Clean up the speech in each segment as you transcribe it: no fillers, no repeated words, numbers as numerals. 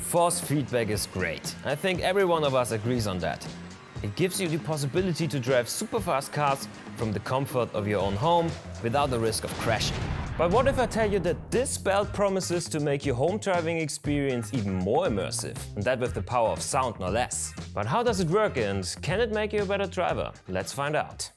Force feedback is great. I think every one of us agrees on that. It gives you the possibility to drive super fast cars from the comfort of your own home without the risk of crashing. But what if I tell you that this belt promises to make your home driving experience even more immersive, and that with the power of sound, no less? But how does it work and can it make you a better driver? Let's find out.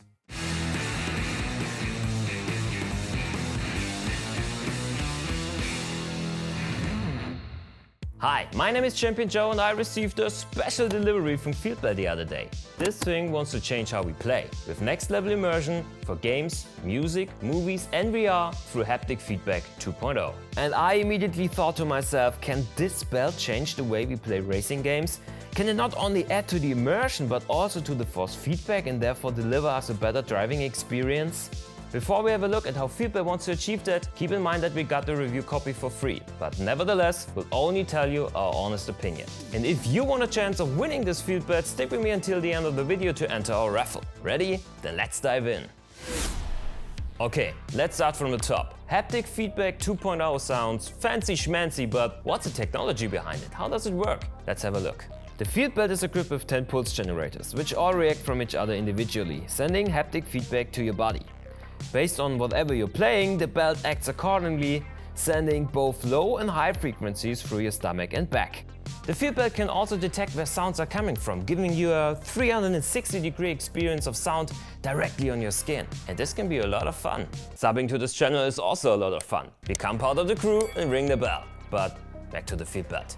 Hi, my name is Champion Joe and I received a special delivery from Feelbelt the other day. This thing wants to change how we play, with next level immersion for games, music, movies and VR through Haptic Feedback 2.0. And I immediately thought to myself, can this belt change the way we play racing games? Can it not only add to the immersion but also to the force feedback and therefore deliver us a better driving experience? Before we have a look at how Feelbelt wants to achieve that, keep in mind that we got the review copy for free. But nevertheless, we'll only tell you our honest opinion. And if you want a chance of winning this Feelbelt, stick with me until the end of the video to enter our raffle. Ready? Then let's dive in. Okay, let's start from the top. Haptic Feedback 2.0 sounds fancy schmancy, but what's the technology behind it? How does it work? Let's have a look. The Feelbelt is equipped with 10 pulse generators, which all react from each other individually, sending haptic feedback to your body. Based on whatever you're playing, the belt acts accordingly, sending both low and high frequencies through your stomach and back. The Feelbelt can also detect where sounds are coming from, giving you a 360-degree experience of sound directly on your skin. And this can be a lot of fun. Subbing to this channel is also a lot of fun. Become part of the crew and ring the bell. But back to the Feelbelt.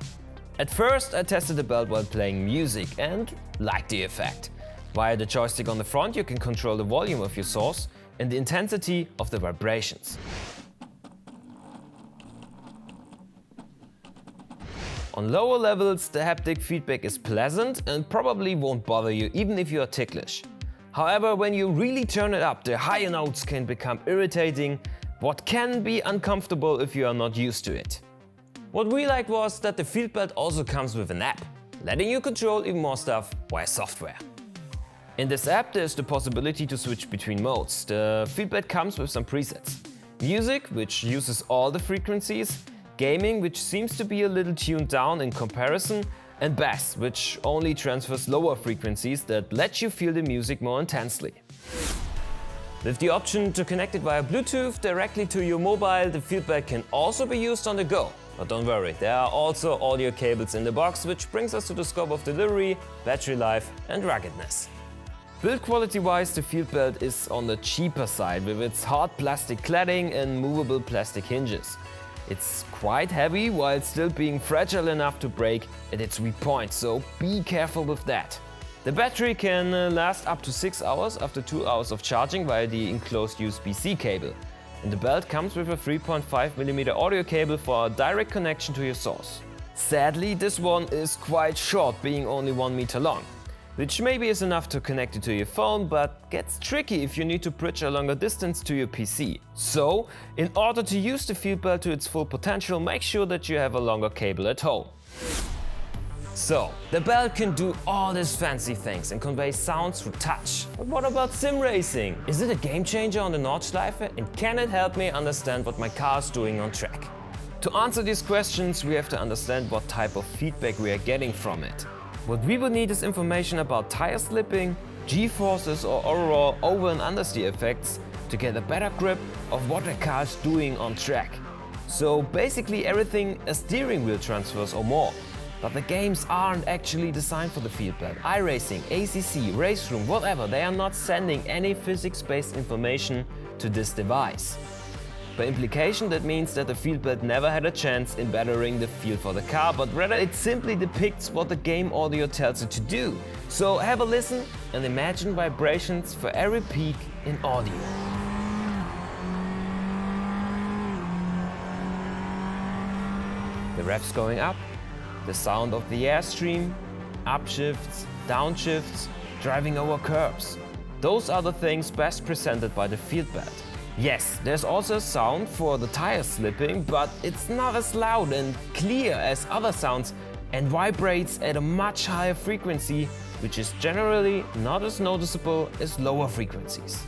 At first I tested the belt while playing music and liked the effect. Via the joystick on the front you can control the volume of your source and the intensity of the vibrations. On lower levels, the haptic feedback is pleasant and probably won't bother you even if you are ticklish. However, when you really turn it up, the higher notes can become irritating, what can be uncomfortable if you are not used to it. What we liked was that the Feelbelt also comes with an app, letting you control even more stuff via software. In this app there's the possibility to switch between modes. The Feelbelt comes with some presets. Music, which uses all the frequencies, gaming, which seems to be a little tuned down in comparison, and bass, which only transfers lower frequencies that let you feel the music more intensely. With the option to connect it via Bluetooth directly to your mobile, the Feelbelt can also be used on the go. But don't worry, there are also audio cables in the box, which brings us to the scope of delivery, battery life and ruggedness. Build quality wise, the Feelbelt is on the cheaper side with its hard plastic cladding and movable plastic hinges. It's quite heavy while still being fragile enough to break at its weak point, so be careful with that. The battery can last up to 6 hours after 2 hours of charging via the enclosed USB-C cable. And the belt comes with a 3.5mm audio cable for a direct connection to your source. Sadly, this one is quite short, being only 1 meter long. Which maybe is enough to connect it to your phone, but gets tricky if you need to bridge a longer distance to your PC. So, in order to use the Feelbelt to its full potential, make sure that you have a longer cable at home. So, the belt can do all these fancy things and convey sounds through touch. But what about sim racing? Is it a game changer on the Nordschleife, and can it help me understand what my car is doing on track? To answer these questions, we have to understand what type of feedback we are getting from it. What we would need is information about tire slipping, G-forces or overall over and understeer effects to get a better grip of what the car is doing on track. So basically everything a steering wheel transfers or more. But the games aren't actually designed for the Feelbelt. iRacing, ACC, Race Room, whatever, they are not sending any physics-based information to this device. By implication, that means that the Feelbelt never had a chance in bettering the feel for the car, but rather it simply depicts what the game audio tells it to do. So have a listen and imagine vibrations for every peak in audio. The revs going up, the sound of the airstream, upshifts, downshifts, driving over curbs. Those are the things best presented by the Feelbelt. Yes, there's also a sound for the tire slipping, but it's not as loud and clear as other sounds and vibrates at a much higher frequency, which is generally not as noticeable as lower frequencies.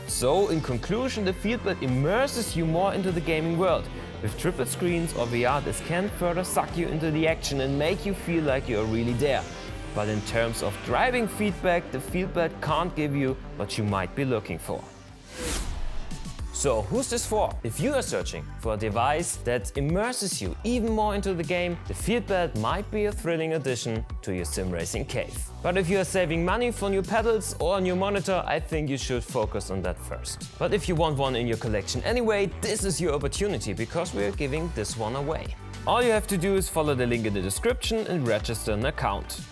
So, in conclusion, the Feelbelt immerses you more into the gaming world. With triple screens or VR, this can further suck you into the action and make you feel like you're really there. But in terms of driving feedback, the Feelbelt can't give you what you might be looking for. So, who's this for? If you are searching for a device that immerses you even more into the game, the Feelbelt might be a thrilling addition to your sim racing cave. But if you are saving money for new pedals or a new monitor, I think you should focus on that first. But if you want one in your collection anyway, this is your opportunity, because we are giving this one away. All you have to do is follow the link in the description and register an account.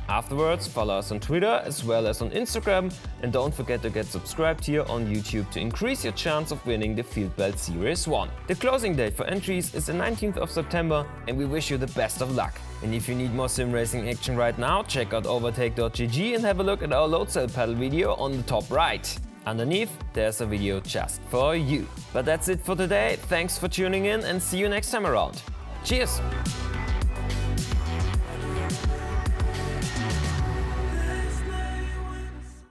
Afterwards, follow us on Twitter as well as on Instagram, and don't forget to get subscribed here on YouTube to increase your chance of winning the Feelbelt Series One. The closing date for entries is the 19th of September, and we wish you the best of luck. And if you need more sim racing action right now, check out overtake.gg and have a look at our load cell pedal video on the top right. Underneath, there's a video just for you. But that's it for today. Thanks for tuning in and see you next time around. Cheers!